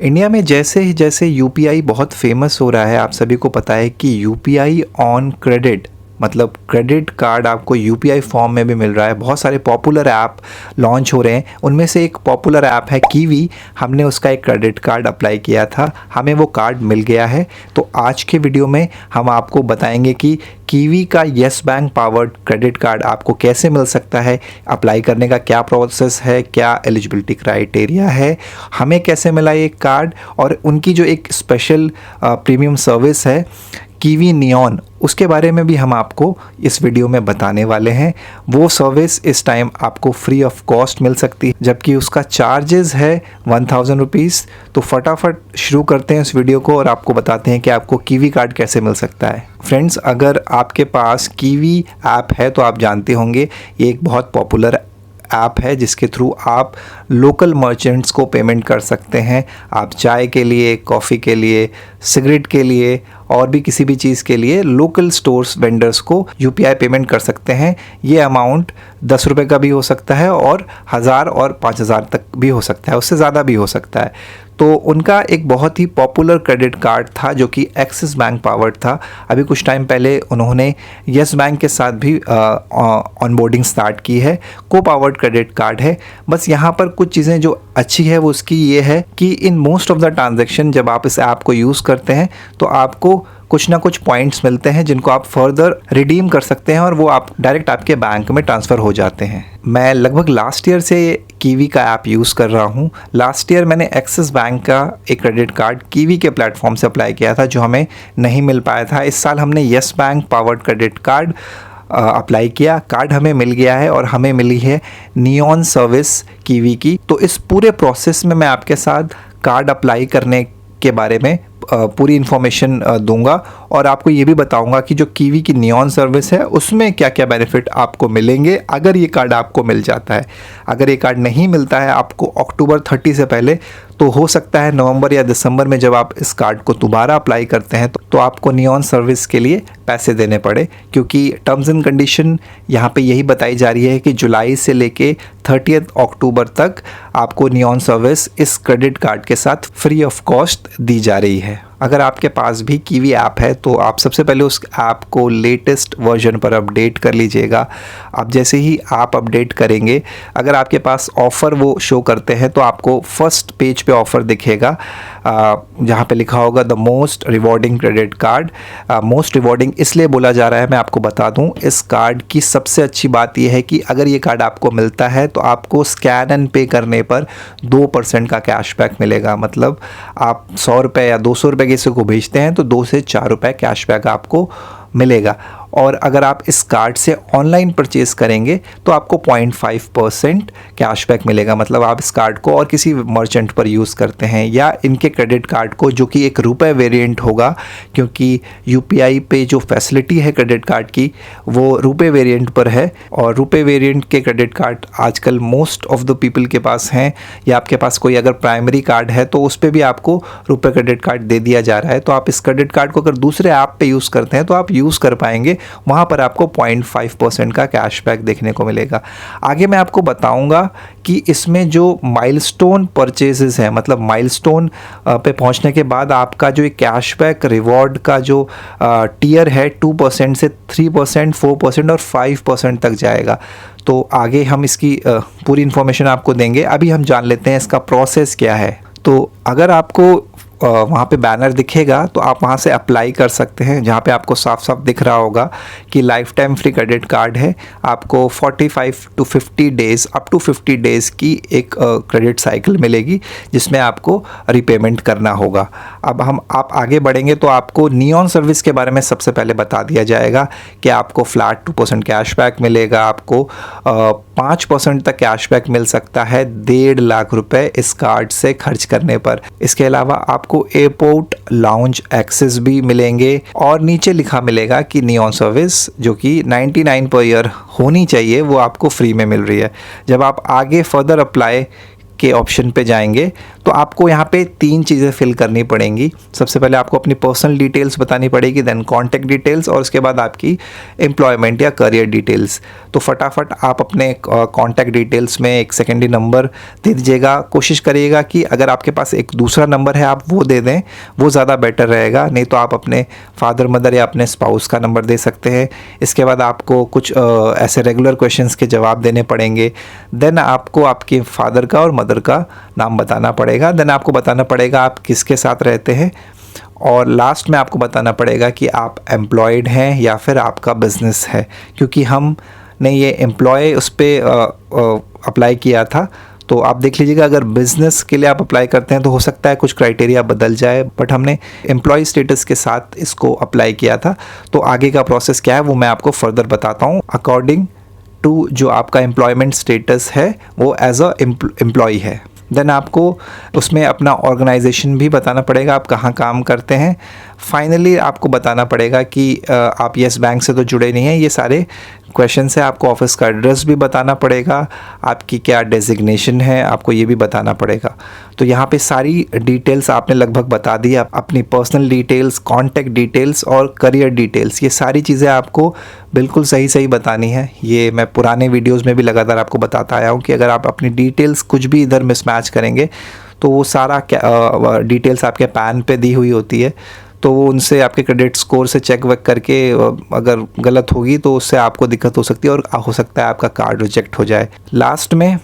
India में जैसे ही जैसे यूपीआई बहुत फेमस हो रहा है, आप सभी को पता है कि यूपीआई ऑन क्रेडिट मतलब क्रेडिट कार्ड आपको यूपीआई फॉर्म में भी मिल रहा है। बहुत सारे पॉपुलर ऐप लॉन्च हो रहे हैं, उनमें से एक पॉपुलर ऐप है कीवी। हमने उसका एक क्रेडिट कार्ड अप्लाई किया था, हमें वो कार्ड मिल गया है। तो आज के वीडियो में हम आपको बताएंगे कि कीवी का yes bank powered credit card आपको कैसे मिल सकता है, अप्लाई करने का क्या प्रोसेस है, क्या एलिजिबिलिटी क्राइटेरिया है, हमें कैसे मिला ये कार्ड, और उनकी जो एक स्पेशल प्रीमियम सर्विस है कीवी नियॉन, उसके बारे में भी हम आपको इस वीडियो में बताने वाले हैं। वो सर्विस इस टाइम आपको फ्री ऑफ कॉस्ट मिल सकती है, जबकि उसका चार्जेस है 1000 रुपीज़। तो फटाफट शुरू करते हैं इस वीडियो को और आपको बताते हैं कि आपको कीवी कार्ड कैसे मिल सकता है। फ्रेंड्स, अगर आपके पास कीवी ऐप है तो आप जानते होंगे ये एक बहुत पॉपुलर ऐप है जिसके थ्रू आप लोकल मर्चेंट्स को पेमेंट कर सकते हैं। आप चाय के लिए, कॉफ़ी के लिए, सिगरेट के लिए और भी किसी भी चीज़ के लिए लोकल स्टोर्स वेंडर्स को यूपीआई पेमेंट कर सकते हैं। ये अमाउंट 10 रुपये का भी हो सकता है और 1000 और 5000 तक भी हो सकता है, उससे ज़्यादा भी हो सकता है। तो उनका एक बहुत ही पॉपुलर क्रेडिट कार्ड था जो कि एक्सिस बैंक पावर्ड था। अभी कुछ टाइम पहले उन्होंने येस बैंक के साथ भी ऑनबोर्डिंग स्टार्ट की है। को पावर्ड क्रेडिट कार्ड है। बस यहाँ पर कुछ चीज़ें जो अच्छी है वो उसकी ये है कि in most of the transaction जब आप इस ऐप को यूज़ करते हैं तो आपको कुछ ना कुछ पॉइंट्स मिलते हैं जिनको आप फर्दर रिडीम कर सकते हैं और वो आप डायरेक्ट आपके बैंक में ट्रांसफ़र हो जाते हैं। मैं लगभग लास्ट ईयर से कीवी का ऐप यूज़ कर रहा हूँ। लास्ट ईयर मैंने एक्सिस बैंक का एक क्रेडिट कार्ड कीवी के प्लेटफॉर्म से अप्लाई किया था जो हमें नहीं मिल पाया था। इस साल हमने yes bank powered credit card apply किया, कार्ड हमें मिल गया है और हमें मिली है नियॉन सर्विस कीवी की। तो इस पूरे प्रोसेस में मैं आपके साथ कार्ड अप्लाई करने के बारे में पूरी इन्फॉर्मेशन दूंगा और आपको ये भी बताऊंगा कि जो कीवी की नियॉन सर्विस है उसमें क्या क्या बेनिफिट आपको मिलेंगे अगर ये कार्ड आपको मिल जाता है। अगर ये कार्ड नहीं मिलता है आपको अक्टूबर 30 से पहले, तो हो सकता है नवंबर या दिसंबर में जब आप इस कार्ड को दोबारा अप्लाई करते हैं तो आपको नियॉन सर्विस के लिए पैसे देने पड़े, क्योंकि टर्म्स एंड कंडीशन यहाँ पे यही बताई जा रही है कि जुलाई से लेके 30 अक्टूबर तक आपको नियॉन सर्विस इस क्रेडिट कार्ड के साथ फ्री ऑफ कॉस्ट दी जा रही है। अगर आपके पास भी कीवी ऐप है तो आप सबसे पहले उस ऐप को लेटेस्ट वर्जन पर अपडेट कर लीजिएगा। आप जैसे ही आप अपडेट करेंगे, अगर आपके पास ऑफ़र वो शो करते हैं तो आपको फर्स्ट पेज पे ऑफ़र दिखेगा जहाँ पे लिखा होगा the most rewarding credit card. Most rewarding इसलिए बोला जा रहा है, मैं आपको बता दूँ, इस कार्ड की सबसे अच्छी बात यह है कि अगर ये कार्ड आपको मिलता है तो आपको स्कैन एंड पे करने पर 2% का कैशबैक मिलेगा। मतलब आप 100 रुपये या 200 रुपये किसी को भेजते हैं तो 2 से 4 रुपये कैशबैक आपको मिलेगा। और अगर आप इस कार्ड से ऑनलाइन परचेज़ करेंगे तो आपको 0.5% कैशबैक मिलेगा। मतलब आप इस कार्ड को और किसी मर्चेंट पर यूज़ करते हैं या इनके क्रेडिट कार्ड को, जो कि एक रुपए वेरिएंट होगा, क्योंकि यूपीआई पे जो फैसिलिटी है क्रेडिट कार्ड की वो रुपए वेरिएंट पर है और रुपए वेरिएंट के क्रेडिट कार्ड आजकल मोस्ट ऑफ द पीपल के पास हैं। या आपके पास कोई अगर प्राइमरी कार्ड है तो उस पर भी आपको रुपए क्रेडिट कार्ड दे दिया जा रहा है। तो आप इस क्रेडिट कार्ड को अगर दूसरे ऐप पे यूज़ करते हैं तो आप यूज़ कर पाएंगे, वहाँ पर आपको 0.5% का कैशबैक देखने को मिलेगा। आगे मैं आपको बताऊंगा कि इसमें जो माइलस्टोन परचेजेस हैं, मतलब माइलस्टोन पे पहुँचने के बाद आपका जो एक कैशबैक रिवॉर्ड का जो टियर है 2% से 3%, 4% और 5% तक जाएगा। तो आगे हम इसकी पूरी इन्फॉर्मेशन आपको देंगे। अभी हम जान लेते हैं इसका प्रोसेस क्या है। तो अगर आपको वहाँ पे बैनर दिखेगा तो आप वहाँ से अप्लाई कर सकते हैं, जहाँ पे आपको साफ साफ दिख रहा होगा कि life time free credit card है। आपको 45 to 50 days, up to 50 days की एक क्रेडिट साइकिल मिलेगी जिसमें आपको रिपेमेंट करना होगा। अब आप आगे बढ़ेंगे तो आपको नियॉन सर्विस के बारे में सबसे पहले बता दिया जाएगा कि आपको फ्लैट 2% कैशबैक मिलेगा। आपको 5% तक कैशबैक मिल सकता है 1.5 लाख रुपए इस कार्ड से खर्च करने पर। इसके अलावा आपको एयरपोर्ट लाउंज एक्सेस भी मिलेंगे और नीचे लिखा मिलेगा कि नियॉन सर्विस, जो कि 99 पर ईयर होनी चाहिए, वो आपको फ्री में मिल रही है। जब आप आगे फर्दर अप्लाई के ऑप्शन पे जाएंगे तो आपको यहाँ पे 3 चीज़ें फिल करनी पड़ेंगी। सबसे पहले आपको अपनी पर्सनल डिटेल्स बतानी पड़ेगी, देन कॉन्टैक्ट डिटेल्स, और उसके बाद आपकी एम्प्लॉयमेंट या करियर डिटेल्स। तो फटाफट आप अपने कॉन्टैक्ट डिटेल्स में एक सेकेंडरी नंबर दे दीजिएगा। कोशिश करिएगा कि अगर आपके पास एक दूसरा नंबर है आप वो दे दें, वो ज़्यादा बेटर रहेगा। नहीं तो आप अपने फादर मदर या अपने स्पाउस का नंबर दे सकते हैं। इसके बाद आपको कुछ ऐसे रेगुलर क्वेश्चंस के जवाब देने पड़ेंगे। देन आपको आपके फादर का और मदर का नाम बताना पड़ेगा। देन आपको बताना पड़ेगा आप किसके साथ रहते हैं, और लास्ट में आपको बताना पड़ेगा कि आप एम्प्लॉयड हैं या फिर आपका बिजनेस है, क्योंकि हमने ये एम्प्लॉय उस पर अप्लाई किया था। तो आप देख लीजिएगा, अगर बिज़नेस के लिए आप अप्लाई करते हैं तो हो सकता है कुछ क्राइटेरिया बदल जाए, बट हमने एम्प्लॉय स्टेटस के साथ इसको अप्लाई किया था। तो आगे का प्रोसेस क्या है वो मैं आपको फर्दर बताता हूँ। अकॉर्डिंग टू जो आपका एम्प्लॉयमेंट स्टेटस है वो एज अ एम्प्लॉय है। देन आपको उसमें अपना ऑर्गेनाइजेशन भी बताना पड़ेगा, आप कहाँ काम करते हैं। फाइनली आपको बताना पड़ेगा कि आप येस बैंक से तो जुड़े नहीं हैं। ये सारे क्वेश्चन है। आपको ऑफिस का एड्रेस भी बताना पड़ेगा, आपकी क्या डेजिग्नेशन है आपको ये भी बताना पड़ेगा। तो यहाँ पे सारी डिटेल्स आपने लगभग बता दी। अपनी पर्सनल डिटेल्स, कॉन्टैक्ट डिटेल्स और करियर डिटेल्स, ये सारी चीज़ें आपको बिल्कुल सही सही बतानी है। ये मैं पुराने वीडियोज़ में भी लगातार आपको बताता आया हूँ कि अगर आप अपनी डिटेल्स कुछ भी इधर मिसमैच करेंगे तो वो सारा डिटेल्स आपके पैन पे दी हुई होती है, तो वो उनसे आपके क्रेडिट स्कोर से चेक वेक करके अगर गलत होगी तो उससे आपको दिक्कत हो सकती है और हो सकता है आपका कार्ड रिजेक्ट हो जाए। लास्ट में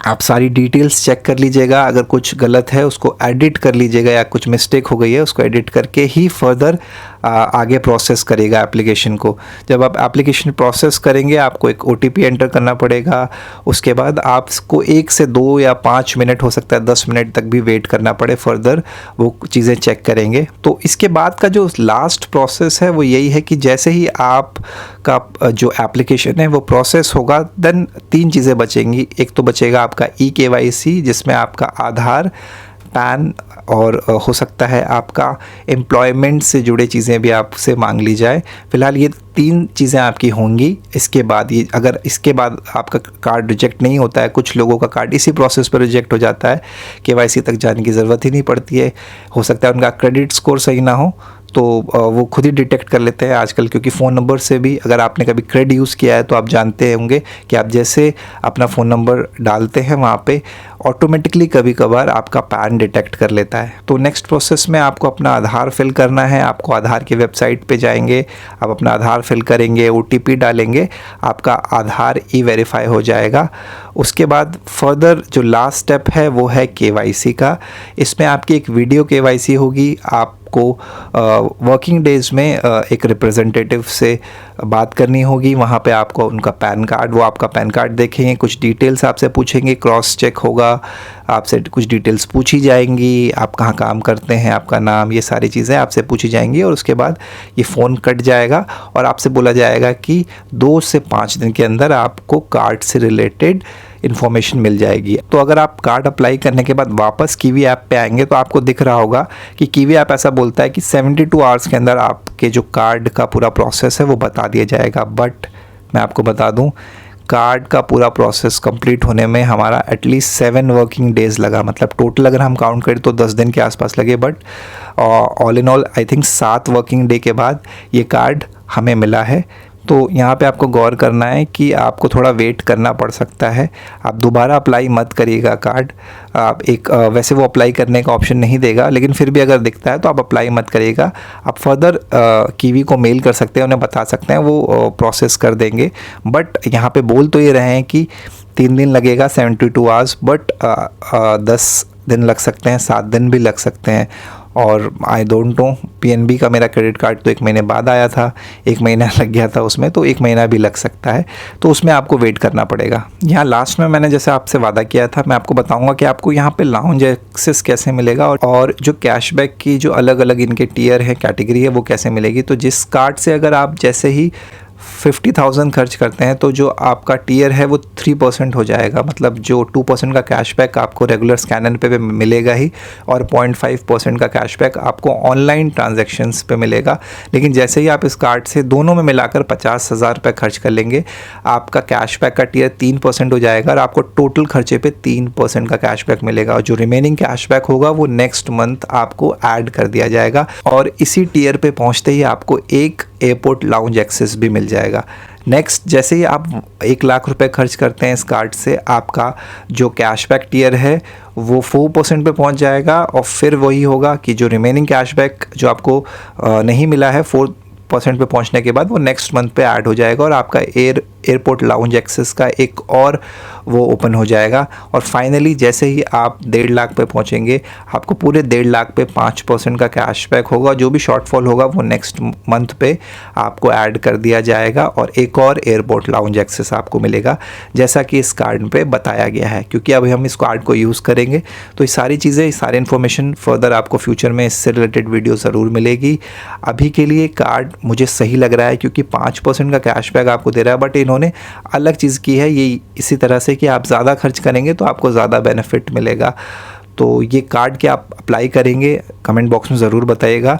आप सारी डिटेल्स चेक कर लीजिएगा, अगर कुछ गलत है उसको एडिट कर लीजिएगा या कुछ मिस्टेक हो गई है उसको एडिट करके ही फर्दर आगे प्रोसेस करेगा एप्लीकेशन को। जब आप एप्लीकेशन प्रोसेस करेंगे आपको एक OTP एंटर करना पड़ेगा। उसके बाद आपको 1 से 2 या 5 मिनट, हो सकता है 10 मिनट तक भी वेट करना पड़े, फर्दर वो चीज़ें चेक करेंगे। तो इसके बाद का जो लास्ट प्रोसेस है वो यही है कि जैसे ही आपका जो एप्लीकेशन है वो प्रोसेस होगा, देन 3 चीज़ें बचेंगी। एक तो बचेगा आपका eKYC, जिसमें आपका आधार, पैन और हो सकता है आपका एम्प्लॉयमेंट से जुड़े चीज़ें भी आपसे मांग ली जाए। फ़िलहाल ये 3 चीज़ें आपकी होंगी। इसके बाद ये, अगर इसके बाद आपका कार्ड रिजेक्ट नहीं होता है, कुछ लोगों का कार्ड इसी प्रोसेस पर रिजेक्ट हो जाता है, KYC तक जाने की ज़रूरत ही नहीं पड़ती है। हो सकता है उनका क्रेडिट स्कोर सही ना हो, तो वो खुद ही डिटेक्ट कर लेते हैं आजकल, क्योंकि फ़ोन नंबर से भी, अगर आपने कभी क्रेड यूज़ किया है तो आप जानते होंगे कि आप जैसे अपना फ़ोन नंबर डालते हैं वहाँ पे ऑटोमेटिकली कभी कभार आपका पैन डिटेक्ट कर लेता है। तो नेक्स्ट प्रोसेस में आपको अपना आधार फिल करना है। आपको आधार की वेबसाइट पे जाएंगे, आप अपना आधार फिल करेंगे, OTP डालेंगे, आपका आधार E-वेरीफाई हो जाएगा। उसके बाद फर्दर जो लास्ट स्टेप है वो है KYC का। इसमें आपकी एक वीडियो KYC होगी। आपको वर्किंग डेज़ में एक रिप्रेजेंटेटिव से बात करनी होगी। वहाँ पे आपको उनका पैन कार्ड, वो आपका पैन कार्ड देखेंगे, कुछ डिटेल्स आपसे पूछेंगे, क्रॉस चेक होगा, आपसे कुछ डिटेल्स पूछी जाएंगी, आप कहाँ काम करते हैं, आपका नाम, ये सारी चीज़ें आपसे पूछी जाएंगी। और उसके बाद ये फ़ोन कट जाएगा और आपसे बोला जाएगा कि 2 से 5 दिन के अंदर आपको कार्ड से रिलेटेड इन्फॉर्मेशन मिल जाएगी। तो अगर आप कार्ड अप्लाई करने के बाद वापस कीवी ऐप पे आएंगे तो आपको दिख रहा होगा कि कीवी ऐप ऐसा बोलता है कि 72 आवर्स के अंदर आपके जो कार्ड का पूरा प्रोसेस है वो बता दिया जाएगा। बट मैं आपको बता दूं, कार्ड का पूरा प्रोसेस कंप्लीट होने में हमारा एटलीस्ट 7 वर्किंग डेज़ लगा। मतलब टोटल अगर हम काउंट करें तो 10 दिन के आसपास लगे, but all in all I think 7 working day के बाद ये कार्ड हमें मिला है। तो यहाँ पे आपको गौर करना है कि आपको थोड़ा वेट करना पड़ सकता है। आप दोबारा अप्लाई मत करिएगा कार्ड। आप वैसे वो अप्लाई करने का ऑप्शन नहीं देगा, लेकिन फिर भी अगर दिखता है तो आप अप्लाई मत करिएगा। आप फर्दर कीवी को मेल कर सकते हैं, उन्हें बता सकते हैं, वो प्रोसेस कर देंगे। बट यहाँ पे बोल तो ये रहे हैं कि 3 दिन लगेगा, 72 आवर्स, बट 10 दिन लग सकते हैं, 7 दिन भी लग सकते हैं। और आई डोंट नो, PNB का मेरा क्रेडिट कार्ड तो 1 महीने बाद आया था, 1 महीना लग गया था उसमें, तो 1 महीना भी लग सकता है। तो उसमें आपको वेट करना पड़ेगा। यहाँ लास्ट में मैंने जैसे आपसे वादा किया था, मैं आपको बताऊंगा कि आपको यहाँ पे लाउंज एक्सेस कैसे मिलेगा और जो कैशबैक की जो अलग अलग इनके टियर है, कैटेगरी है, वो कैसे मिलेगी। तो जिस कार्ड से अगर आप जैसे ही 50,000 खर्च करते हैं तो जो आपका टियर है वो 3% हो जाएगा, मतलब जो 2% का कैशबैक आपको रेगुलर स्कैनर पे मिलेगा ही, और 0.5% का कैशबैक आपको ऑनलाइन ट्रांजैक्शंस पे मिलेगा। लेकिन जैसे ही आप इस कार्ड से दोनों में मिलाकर 50,000 रुपये खर्च कर लेंगे, आपका कैशबैक का टियर 3% हो जाएगा और आपको टोटल खर्चे पे 3% का कैशबैक मिलेगा, और जो रिमेनिंग कैशबैक होगा वो नेक्स्ट मंथ आपको ऐड कर दिया जाएगा। और इसी टियर पे पहुंचते ही आपको एक एयरपोर्ट लाउंज एक्सेस भी मिल जाएगा। नेक्स्ट, जैसे ही आप 1 लाख रुपए खर्च करते हैं इस कार्ड से, आपका जो कैशबैक टियर है वो 4% पे पहुंच जाएगा, और फिर वही होगा कि जो रिमेनिंग कैशबैक जो आपको नहीं मिला है 4% पे पहुंचने के बाद, वो नेक्स्ट मंथ पे ऐड हो जाएगा और आपका एयरपोर्ट लाउंज एक्सेस का एक और वो ओपन हो जाएगा। और फाइनली जैसे ही आप 1.5 लाख पे पहुंचेंगे, आपको पूरे 1.5 लाख पे 5% का कैशबैक होगा। जो भी शॉर्टफॉल होगा वो नेक्स्ट मंथ पे आपको ऐड कर दिया जाएगा और एक और एयरपोर्ट लाउंज एक्सेस आपको मिलेगा, जैसा कि इस कार्ड पे बताया गया है। क्योंकि अब हम इस कार्ड को यूज़ करेंगे तो ये सारी चीज़ें, सारी इन्फॉर्मेशन फर्दर आपको फ्यूचर में इससे रिलेटेड वीडियो ज़रूर मिलेगी। अभी के लिए कार्ड मुझे सही लग रहा है क्योंकि 5% का कैशबैक आपको दे रहा है, बट इन्होंने अलग चीज़ की है ये इसी तरह से कि आप ज़्यादा खर्च करेंगे तो आपको ज़्यादा बेनिफिट मिलेगा। तो ये कार्ड क्या आप अप्लाई करेंगे, कमेंट बॉक्स में ज़रूर बताइएगा।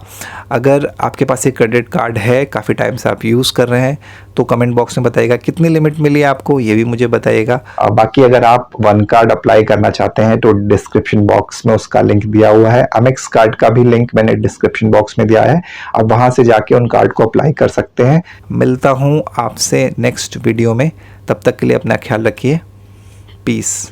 अगर आपके पास एक क्रेडिट कार्ड है, काफ़ी टाइम से आप यूज़ कर रहे हैं, तो कमेंट बॉक्स में बताइएगा कितनी लिमिट मिली आपको, ये भी मुझे बताइएगा। बाकी अगर आप वन कार्ड अप्लाई करना चाहते हैं तो डिस्क्रिप्शन बॉक्स में उसका लिंक दिया हुआ है। अमेक्स कार्ड का भी लिंक मैंने डिस्क्रिप्शन बॉक्स में दिया है, आप वहाँ से जाके उन कार्ड को अप्लाई कर सकते हैं। मिलता हूँ आपसे नेक्स्ट वीडियो में, तब तक के लिए अपना ख्याल रखिए। पीस।